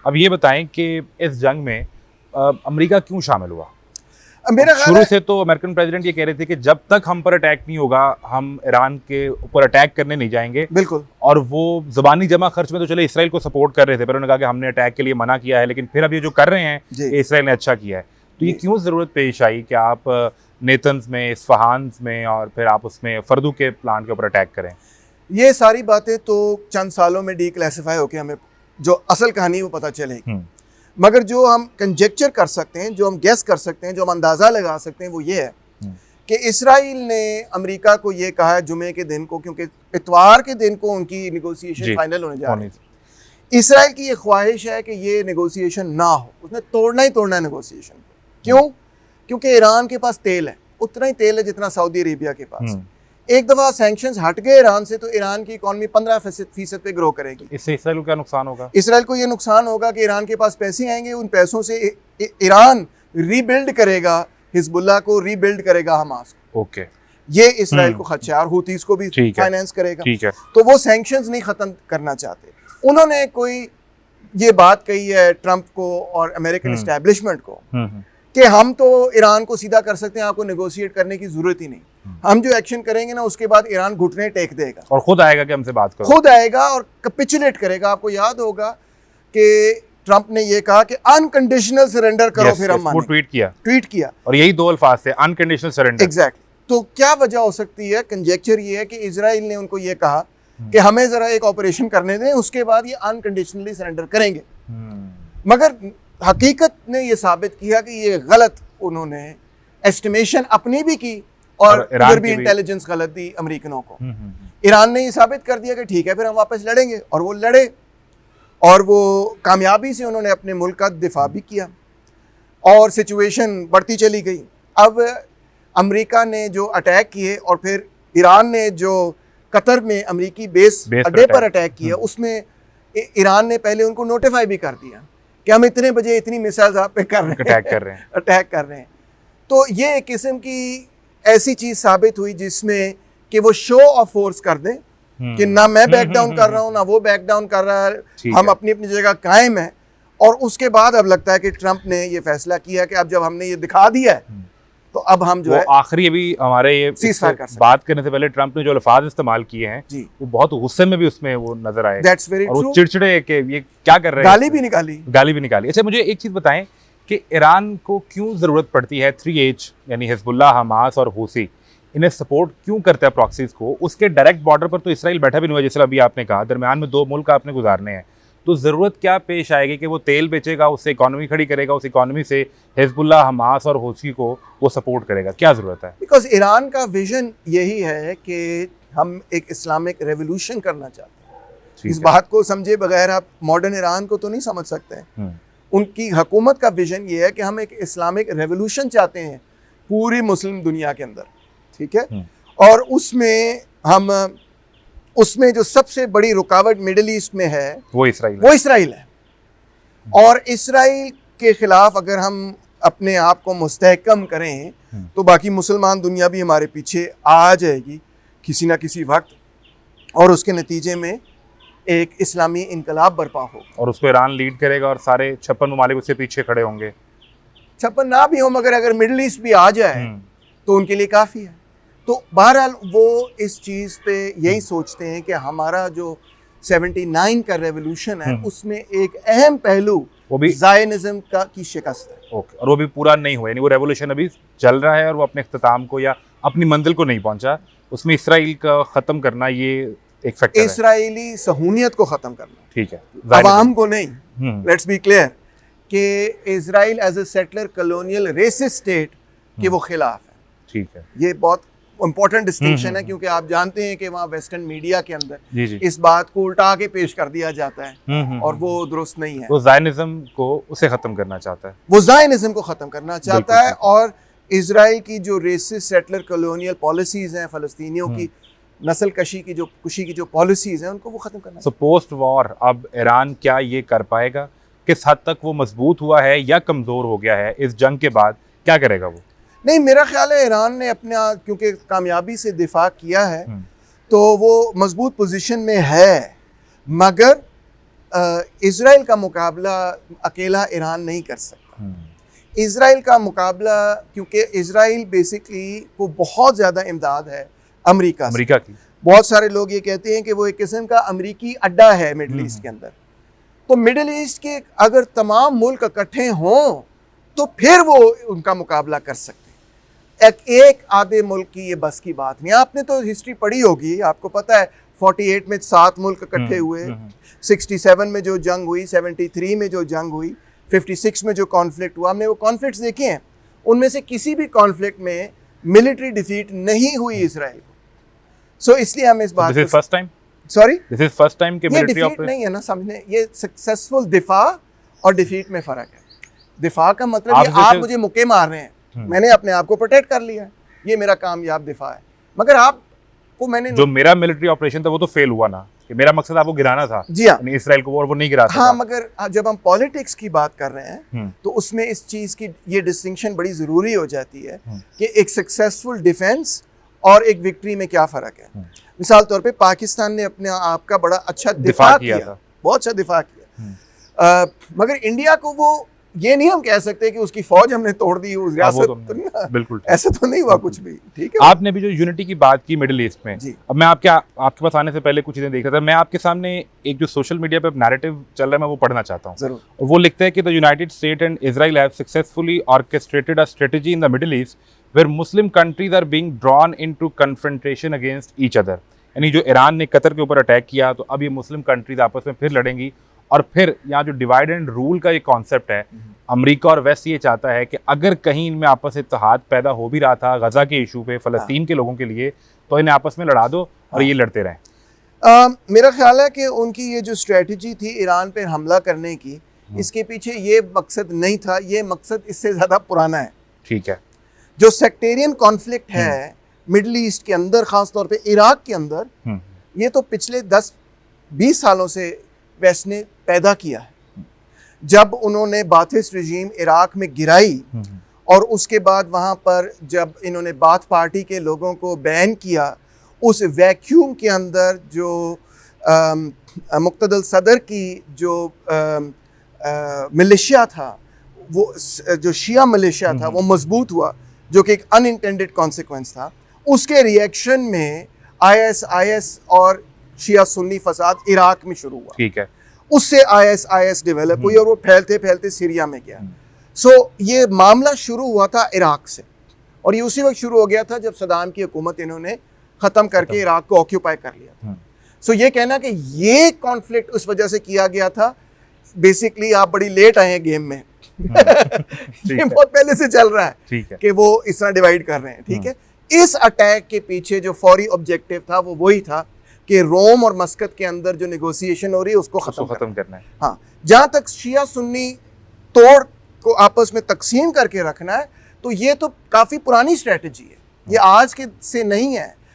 अब ये बताएं कि इस जंग में अमेरिका क्यों शामिल हुआ? मेरा शुरू से तो अमेरिकन प्रेसिडेंट ये कह रहे थे कि जब तक हम पर अटैक नहीं होगा हम ईरान के ऊपर अटैक करने नहीं जाएंगे। बिल्कुल। और वो ज़बानी जमा खर्च में तो चले इसराइल को सपोर्ट कर रहे थे, पर उन्होंने कहा कि हमने अटैक के लिए मना किया है, लेकिन फिर अब ये जो कर रहे हैं ये इसराइल ने अच्छा किया है। तो ये क्यों ज़रूरत पेश आई कि आप नेतन्स में, इस्फहान में और फिर आप उसमें फर्दू के प्लांट के ऊपर अटैक करें? ये सारी बातें तो चंद सालों में डीक्लासिफाई होकर हमें जो असल कहानी है वो पता चलेगी, मगर जो हम कंजेक्चर कर सकते हैं, जो हम गेस कर सकते हैं, जो हम अंदाज़ा लगा सकते हैं वो ये है कि इसराइल ने अमेरिका को ये कहा है जुमे के दिन को, क्योंकि इतवार के दिन को उनकी नेगोशिएशन फाइनल होने जा रही है। इसराइल की ये ख्वाहिश है कि ये नेगोशिएशन ना हो, उसने तोड़ना ही तोड़ना है नेगोशिएशन। क्यों? क्योंकि ईरान के पास तेल है, उतना ही तेल है जितना सऊदी अरेबिया के पास। एक दफ़ा सैंक्शंस हट गए ईरान से तो ईरान की इकॉनमी 15% पे ग्रो करेगी। इससे इसराइल को क्या नुकसान होगा? इसराइल को ये नुकसान होगा कि ईरान के पास पैसे आएंगे, उन पैसों से ईरान रीबिल्ड करेगा, हिजबुल्लाह को रीबिल्ड करेगा, हमास को। ओके, ये इसराइल को खदशा, और हूतीस को भी फाइनेंस करेगा। ठीक है। तो वो सैंक्शंस नहीं ख़त्म करना चाहते। उन्होंने कोई ये बात कही है ट्रंप को और अमेरिकन एस्टैब्लिशमेंट को कि हम तो ईरान को सीधा कर सकते हैं, आपको नेगोशिएट करने की जरूरत ही नहीं। हम जो एक्शन करेंगे ना उसके बाद ईरान घुटने टेक देगा और खुद आएगा कि हमसे बात करो, खुद आएगा और कैपिचुलेट करेगा। आपको याद होगा कि ट्रंप ने ये कहा कि अनकंडीशनल सरेंडर करो, फिर हम वो ट्वीट किया और यही दो अल्फाज थे, अनकंडीशनल सरेंडर। एग्जैक्टली। तो क्या वजह हो सकती है? कंजेक्चर ये है कि इजराइल ने उनको ये कहा कि हमें जरा एक ऑपरेशन करने दें, उसके बाद ये अनकंडीशनली सरेंडर करेंगे। मगर हकीकत ने ये साबित किया कि ये गलत, उन्होंने एस्टिमेशन अपनी भी की और इधर भी इंटेलिजेंस गलत दी अमेरिकनों को। ईरान ने ये साबित कर दिया कि ठीक है फिर हम वापस लड़ेंगे, और वो लड़े और वो कामयाबी से उन्होंने अपने मुल्क का दिफा भी किया और सिचुएशन बढ़ती चली गई। अब अमेरिका ने जो अटैक किए और फिर ईरान ने जो कतर में अमेरिकी बेस अड्डे पर अटैक किया, उसमें ईरान ने पहले उनको नोटिफाई भी कर दिया कि हम इतने बजे इतनी मिसाइल्स आप पे अटैक कर रहे हैं। तो ये एक किस्म की ऐसी चीज साबित हुई जिसमें कि वो शो ऑफ फोर्स कर दें कि ना मैं बैक डाउन कर रहा हूँ ना वो बैक डाउन कर रहा है, हम अपनी अपनी जगह कायम है। और उसके बाद अब लगता है कि ट्रंप ने ये फैसला किया कि अब जब हमने ये दिखा दिया है तो अब हम जो है आखिरी अभी हमारे ये बात करने से पहले ट्रंप ने जो अल्फाज इस्तेमाल किए हैं वो बहुत गुस्से में भी उसमें वो नजर आए। That's very true. वो चिड़चिड़े कि ये क्या कर रहे हैं, गाली भी निकाली। अच्छा, मुझे एक चीज बताएं कि ईरान को क्यों जरूरत पड़ती है 3H यानी हिजबुल्लाह, हमास और हूसी, इन्हें सपोर्ट क्यों करता है प्रॉक्सीज को? उसके डायरेक्ट बॉर्डर पर तो इसराइल बैठा भी नहीं हुआ, जैसे अभी आपने कहा, दरमियान में दो मुल्क आपने गुजारने हैं। तो ज़रूरत क्या पेश आएगी कि वो तेल बेचेगा, उससे इकॉनमी खड़ी करेगा, उस इकॉनमी से हिजबुल्लाह, हमास और हूसी को वो सपोर्ट करेगा? क्या ज़रूरत है? बिकॉज ईरान का विजन यही है कि हम एक इस्लामिक रेवोल्यूशन करना चाहते हैं। इस बात को समझे बगैर आप मॉडर्न ईरान को तो नहीं समझ सकते। उनकी हुकूमत का विजन ये है कि हम एक इस्लामिक रेवोल्यूशन चाहते हैं पूरी मुस्लिम दुनिया के अंदर, ठीक है। और उसमें जो सबसे बड़ी रुकावट मिडिल ईस्ट में है वो इसराइल है। और इसराइल के खिलाफ अगर हम अपने आप को मुस्तहकम करें तो बाकी मुसलमान दुनिया भी हमारे पीछे आ जाएगी किसी ना किसी वक्त, और उसके नतीजे में एक इस्लामी इनकलाब बर्पा हो और उसको ईरान लीड करेगा और सारे 56 ममालिक उससे पीछे खड़े होंगे। 56 ना भी हो, मगर अगर मिडिल ईस्ट भी आ जाए तो उनके लिए काफ़ी है। तो बहरहाल वो इस चीज़ पे यही सोचते हैं कि हमारा जो 79 का रेवोल्यूशन है उसमें एक अहम पहलू वो भी ज़ायनिज़्म की शिकस्त है। ओके, और वो भी पूरा नहीं हुआ, यानी वो रेवोल्यूशन अभी चल रहा है और वो अपने इख्तिताम को या अपनी मंजिल को नहीं पहुंचा। उसमें इसराइल का ख़त्म करना ये एक फैक्टर है, इसराइली सहूनियत को ख़त्म करना, ठीक है, अवाम को नहीं। लेट्स बी क्लियर कि Israel as a settler colonial racist state के वो खिलाफ है, ठीक है। ये बहुत इंपॉर्टेंट डिस्टिंक्शन है, क्योंकि आप जानते हैं कि वहाँ वेस्टर्न मीडिया के अंदर इस बात को उल्टा के पेश कर दिया जाता है और वो दुरुस्त नहीं है। वो ज़ायनिज़्म को उसे ख़त्म करना चाहता है, वो ज़ायनिज़्म को ख़त्म करना चाहता है। और इसराइल की जो रेसिस्ट सेटलर कॉलोनियल पॉलिसीज़ हैं, फ़लस्तीनियों की नस्ल कशी की जो पॉलिसीज़ हैं, उनको वो ख़त्म करना। सो पोस्ट वॉर अब ईरान क्या ये कर पाएगा? किस हद तक वो मजबूत हुआ है या कमज़ोर हो गया है? इस जंग के बाद क्या करेगा वो? नहीं, मेरा ख्याल है ईरान ने अपने क्योंकि कामयाबी से दिफा किया है तो वो मजबूत पोजीशन में है, मगर इजराइल का मुकाबला अकेला ईरान नहीं कर सकता। इजराइल का मुकाबला, क्योंकि इजराइल बेसिकली को बहुत ज़्यादा इमदाद है अमेरिका की। बहुत सारे लोग ये कहते हैं कि वो एक किस्म का अमेरिकी अड्डा है मिडिल ईस्ट के अंदर। तो मिडिल ईस्ट के अगर तमाम मुल्क इकट्ठे हों तो फिर वो उनका मुकाबला कर सकते हैं। एक आधे मुल्क की ये बस की बात नहीं। आपने तो हिस्ट्री पढ़ी होगी, आपको पता है 48 में 7 मुल्क इकट्ठे हुए, 67 में जो जंग हुई, 73 में जो जंग हुई, 56 में जो कॉन्फ्लिक्ट हुआ, हमने वो कॉन्फ्लिक्ट्स देखे हैं। उनमें से किसी भी कॉन्फ्लिक्ट में मिलिट्री डिफीट नहीं हुई इसराइल को। सो इसलिए हम इस बात फर्स्ट टाइम कि मिलिट्री डिफीट नहीं है ना, समझने, ये सक्सेसफुल दिफा और डिफीट में फ़र्क है। दिफा का मतलब आप मुझे मुक्के मार रहे हैं, मैंने अपने आप को प्रोटेक्ट कर लिया है, ये मेरा कामयाब दिफा है। मगर आपको मैंने जो मेरा मिलिट्री ऑपरेशन था वो तो फेल हुआ ना, कि मेरा मकसद आपको गिराना था। जी हाँ, इसराइल को, और वो नहीं गिरा सका। हाँ, मगर जब हम पॉलिटिक्स की बात कर रहे हैं तो उसमें इस चीज़ की ये डिस्टिंक्शन बड़ी ज़रूरी हो जाती है कि एक सक्सेसफुल डिफेंस और एक विक्ट्री में क्या फ़र्क है। मिसाल तौर पे पाकिस्तान ने अपने आप का बड़ा अच्छा दिफा किया था, बहुत अच्छा दिफा किया। मगर इंडिया को वो ये नहीं हम कह सकते कि उसकी फौज हमने तोड़ दी, उस रियासत, बिल्कुल ऐसा तो नहीं हुआ कुछ भी। ठीक है, आपने भी जो यूनिटी की बात की मिडिल ईस्ट में, अब मैं आपके पास आने से पहले कुछ चीजें देख रहा था। मैं आपके सामने एक जो सोशल मीडिया पे नैरेटिव चल रहा है, मैं वो पढ़ना चाहता हूँ। जरूर। वो लिखता है कि the United State and Israel have successfully orchestrated a strategy in the Middle East where Muslim countries are being drawn into confrontation against each other. यानी जो ईरान ने कतर के ऊपर अटैक किया, तो अब ये मुस्लिम कंट्रीज आपस में फिर लड़ेंगी। और फिर यहाँ जो डिवाइड एंड रूल का एक कॉन्सेप्ट है, अमेरिका और वेस्ट ये चाहता है कि अगर कहीं इनमें आपस में इत्तेहाद पैदा हो भी रहा था गजा के इशू पे, फ़लस्तीन के लोगों के लिए, तो इन्हें आपस में लड़ा दो और ये लड़ते रहें। मेरा ख्याल है कि उनकी ये जो स्ट्रेटजी थी ईरान पे हमला करने की, इसके पीछे ये मकसद नहीं था, ये मकसद इससे ज़्यादा पुराना है। ठीक है, जो सेक्टेरियन कॉन्फ्लिक्ट है मिडल ईस्ट के अंदर, ख़ास तौर पे इराक के अंदर, ये तो पिछले 10-20 सालों से वेस्ट ने पैदा किया है। जब उन्होंने बाथिस्ट रजीम इराक में गिराई और उसके बाद वहाँ पर जब इन्होंने बाथ पार्टी के लोगों को बैन किया, उस वैक्यूम के अंदर जो मुक़्तदल सदर की जो मिलिशिया था, वो जो शिया मिलिशिया था, वो मजबूत हुआ, जो कि एक अनइंटेंडेड कॉन्सिक्वेंस था। उसके रिएक्शन में IS और शिया सुन्नी फसाद इराक में शुरू हुआ। ठीक है, उससे IS डेवलप हुई और वो फैलते फैलते सीरिया में गया। सो ये मामला शुरू हुआ था इराक से, और ये उसी वक्त शुरू हो गया था जब सदाम की हुकूमत इन्होंने ख़त्म करके इराक को ऑक्यूपाई कर लिया था। सो ये कहना कि ये कॉन्फ्लिक्ट उस वजह से किया गया था, बेसिकली आप बड़ी लेट आए हैं गेम में। ये बहुत पहले से चल रहा है कि वो इस तरह डिवाइड कर रहे हैं। ठीक है, इस अटैक के पीछे जो फौरी ऑब्जेक्टिव था वो वही था कि रोम और मस्कत के अंदर जो नेगोशिएशन हो रही है उसको ख़त्म करना है। हाँ, जहाँ तक शिया सुन्नी तोड़ को आपस में तकसीम करके रखना है, तो ये तो काफ़ी पुरानी स्ट्रेटजी है, ये आज के से नहीं है।